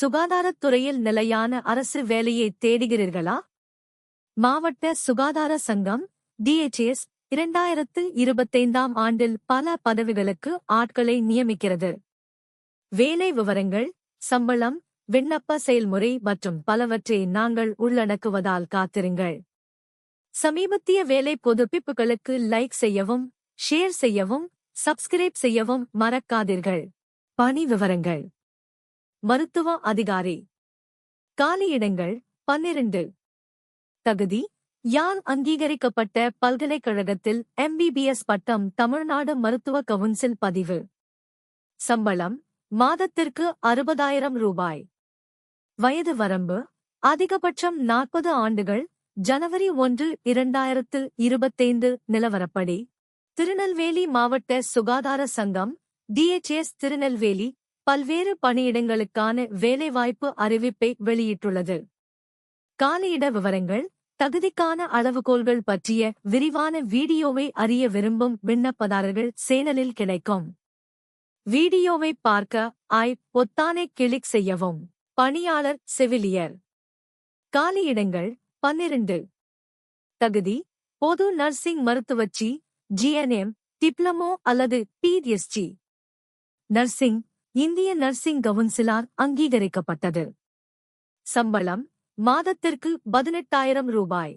சுகாதாரத்துறையில் நிலையான அரசு வேலையை தேடுகிறீர்களா? மாவட்ட சுகாதார சங்கம் DHS 2025ஆம் ஆண்டில் பல பதவிகளுக்கு ஆட்களை நியமிக்கிறது. வேலை விவரங்கள், சம்பளம், விண்ணப்ப செயல்முறை மற்றும் பலவற்றை நாங்கள் உள்ளடக்குவதால் காத்திருங்கள். சமீபத்திய வேலை புதுப்பிப்புகளுக்கு லைக் செய்யவும், ஷேர் செய்யவும், சப்ஸ்கிரைப் செய்யவும் மறக்காதீர்கள். பணி விவரங்கள். மருத்துவ அதிகாரி. காலியிடங்கள் 12. தகுதி: யாழ் அங்கீகரிக்கப்பட்ட பல்கலைக்கழகத்தில் MBBS பட்டம். தமிழ்நாடு மருத்துவ கவுன்சில் பதிவு. சம்பளம்: மாதத்திற்கு 60,000 ரூபாய். வயது வரம்பு: அதிகபட்சம் 40 ஆண்டுகள். ஜனவரி 1, 2025 நிலவரப்படி. திருநெல்வேலி மாவட்ட சுகாதார சங்கம் DHS திருநெல்வேலி பல்வேறு பணியிடங்களுக்கான வேலைவாய்ப்பு அறிவிப்பை வெளியிட்டுள்ளது. காலியிட விவரங்கள், தகுதிக்கான அளவுகோல்கள் பற்றிய விரிவான வீடியோவை அறிய விரும்பும் விண்ணப்பதாரர்கள் சேனலில் கிடைக்கும். வீடியோவை பார்க்க பொத்தானை கிளிக் செய்யவும். பணியாளர் செவிலியர். காலியிடங்கள் 12. தகுதி: பொது நர்சிங் மருத்துவச்சி, GNM, டிப்ளமோ அல்லது PhD. நர்சிங், இந்திய நர்சிங் கவுன்சிலால் அங்கீகரிக்கப்பட்டது. சம்பளம்: மாதத்திற்கு 18,000 ரூபாய்.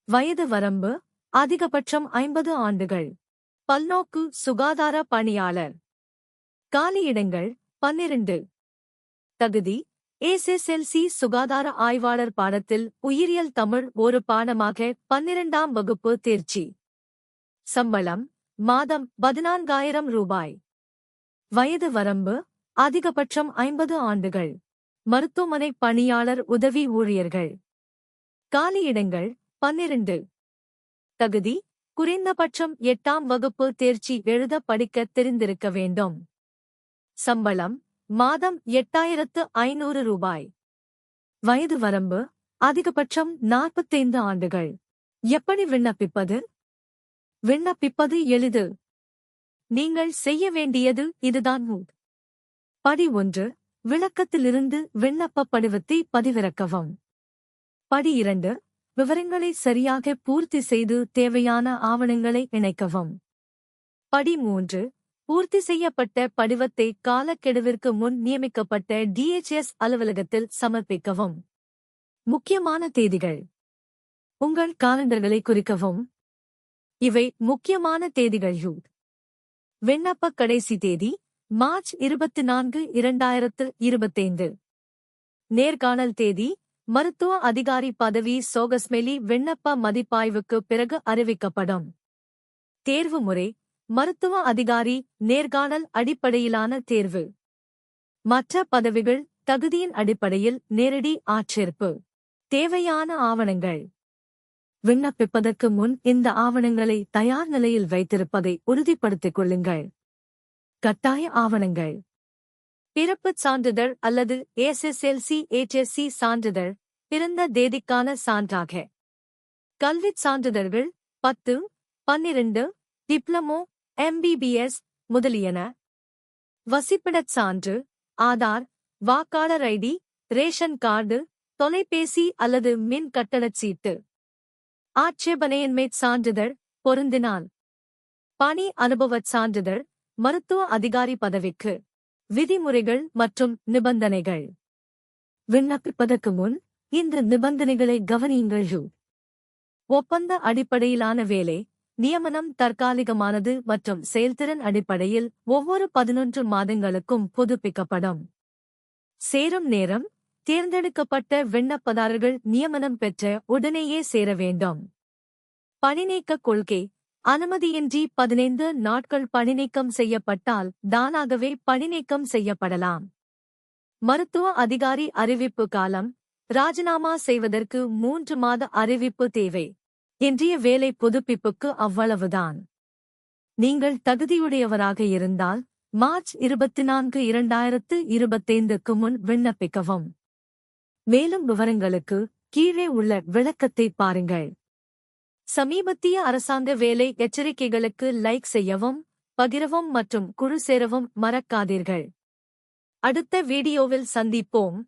வயது வரம்பு: அதிகபட்சம் 50 ஆண்டுகள். பல்நோக்கு சுகாதார பணியாளர். காலியிடங்கள் 12. தகுதி: SSLC சுகாதார ஆய்வாளர் பாடத்தில் உயிரியல் தமிழ் ஒரு பாடமாக 12ஆம் வகுப்பு தேர்ச்சி. சம்பளம்: மாதம் 14,000 ரூபாய். வயது வரம்பு: அதிகபட்சம் 50 ஆண்டுகள். மருத்துவமனை பணியாளர் உதவி ஊழியர்கள். காலியிடங்கள் 12. தகுதி: குறைந்தபட்சம் 8ஆம் வகுப்பு தேர்ச்சி எழுத படிக்க தெரிந்திருக்க வேண்டும். சம்பளம்: மாதம் 8,500 ரூபாய். வயது வரம்பு: அதிகபட்சம் 45 ஆண்டுகள். எப்படி விண்ணப்பிப்பது? விண்ணப்பிப்பது எளிது. நீங்கள் செய்ய வேண்டியது இதுதான். படி 1. விளக்கத்திலிருந்து விண்ணப்ப படிவத்தை பதிவிறக்கவும். படி 2. விவரங்களை சரியாக பூர்த்தி செய்து தேவையான ஆவணங்களை இணைக்கவும். படி 3. பூர்த்தி செய்யப்பட்ட படிவத்தை காலக்கெடுவிற்கு முன் நியமிக்கப்பட்ட DHS அலுவலகத்தில் சமர்ப்பிக்கவும். முக்கியமான தேதிகள். உங்கள் காலண்டர்களை குறிக்கவும். இவை முக்கியமான தேதிகள். விண்ணப்ப கடைசி தேதி மார்ச் 24, 2025. நேர்காணல் தேதி மருத்துவ அதிகாரி பதவி சோகஸ்மெலி விண்ணப்ப மதிப்பாய்வுக்கு பிறகு அறிவிக்கப்படும். தேர்வு முறை: மருத்துவ அதிகாரி நேர்காணல் அடிப்படையிலான தேர்வு. மற்ற பதவிகள் தகுதியின் அடிப்படையில் நேரடி ஆட்சேர்ப்பு. தேவையான ஆவணங்கள். விண்ணப்பிப்பதற்கு முன் இந்த ஆவணங்களை தயார் நிலையில் வைத்திருப்பதை உறுதிப்படுத்திக் கொள்ளுங்கள். கட்டாய ஆவணங்கள்: பிறப்புச் சான்றிதழ் அல்லது SSLC/HSC சான்றிதழ், பிறந்த தேதிக்கான சான்றாக. கல்விச் சான்றிதழ்கள் 10, 12, டிப்ளமோ, MBBS முதலியன. வசிப்பிடச் சான்று, ஆதார், வாக்காளர் ID, ரேஷன் கார்டு, தொலைபேசி அல்லது மின் கட்டணச் சீட்டு. ஆட்சேபனையின்மைச் சான்றிதழ் பொருந்தினால். பணி அனுபவச் சான்றிதழ் மருத்துவ அதிகாரி பதவிக்கு. விதிமுறைகள் மற்றும் நிபந்தனைகள். விண்ணப்பிப்பதற்கு முன் இந்த நிபந்தனைகளை கவனியுங்கள். ஒப்பந்த அடிப்படையிலான வேலை. நியமனம் தற்காலிகமானது மற்றும் செயல்திறன் அடிப்படையில் ஒவ்வொரு 11 மாதங்களுக்கும் புதுப்பிக்கப்படும். சேரும் நேரம்: தேர்ந்தெடுக்கப்பட்ட விண்ணப்பதாரர்கள் நியமனம் பெற்ற உடனேயே சேர வேண்டும். பணிநீக்க கொள்கை: அனுமதியின்றி 15 நாட்கள் பணிநீக்கம் செய்யப்பட்டால் தானாகவே பணிநீக்கம் செய்யப்படலாம். மருத்துவ அதிகாரி அறிவிப்பு காலம்: ராஜினாமா செய்வதற்கு 3 மாத அறிவிப்பு தேவை. இன்றைய வேலை புதுப்பிப்புக்கு அவ்வளவுதான். நீங்கள் தகுதியுடையவராக இருந்தால் மார்ச் 24, 2025க்கு முன் விண்ணப்பிக்கவும். மேலும் விவரங்களுக்கு கீழே உள்ள விளக்கத்தை பாருங்கள். சமீபத்திய அரசாங்க வேலை எச்சரிக்கைகளுக்கு லைக் செய்யவும், பகிரவும் மற்றும் குழு சேரவும் மறக்காதீர்கள். அடுத்த வீடியோவில் சந்திப்போம்.